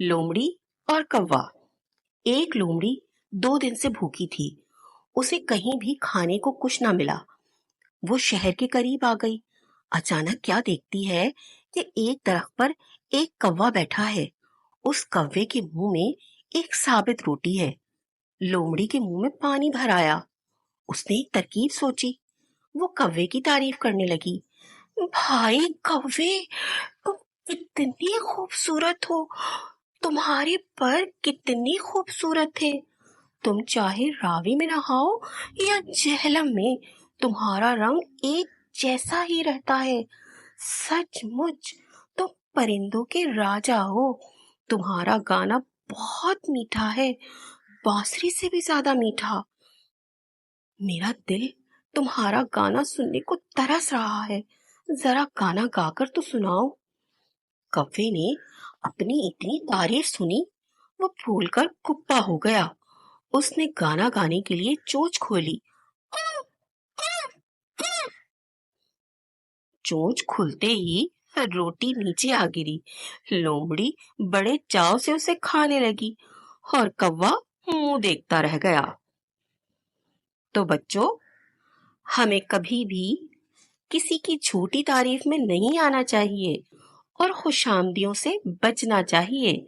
लोमड़ी और कौवा। एक लोमड़ी 2 दिन से भूखी थी। उसे कहीं भी खाने को कुछ ना मिला। वो शहर के करीब आ गई। अचानक क्या देखती है कि एक दरख्त पर एक कौवा बैठा है। उस कौवे के मुंह में एक साबित रोटी है। लोमड़ी के मुंह में पानी भर आया। उसने एक तरकीब सोची। वो कौवे की तारीफ करने लगी। भाई कौवे, तुम कितनी खूबसूरत हो। तुम्हारे पर कितनी खूबसूरत थे। तुम चाहे रावी में नहाओ या जहलम में, तुम्हारा रंग एक जैसा ही रहता है। सचमुच तुम परिंदों के राजा हो। तुम्हारा गाना बहुत मीठा है, बांसुरी से भी ज्यादा मीठा। मेरा दिल तुम्हारा गाना सुनने को तरस रहा है। जरा गाना गाकर तो सुनाओ। कौवे ने अपनी इतनी तारीफ सुनी, वो फूल कर कुप्पा हो गया। उसने गाना गाने के लिए चोंच खोली। चोंच खुलते ही रोटी नीचे आ गिरी। लोमड़ी बड़े चाव से उसे खाने लगी और कौवा मुंह देखता रह गया। तो बच्चों, हमें कभी भी किसी की झूठी तारीफ में नहीं आना चाहिए और खुशामदियों से बचना चाहिए।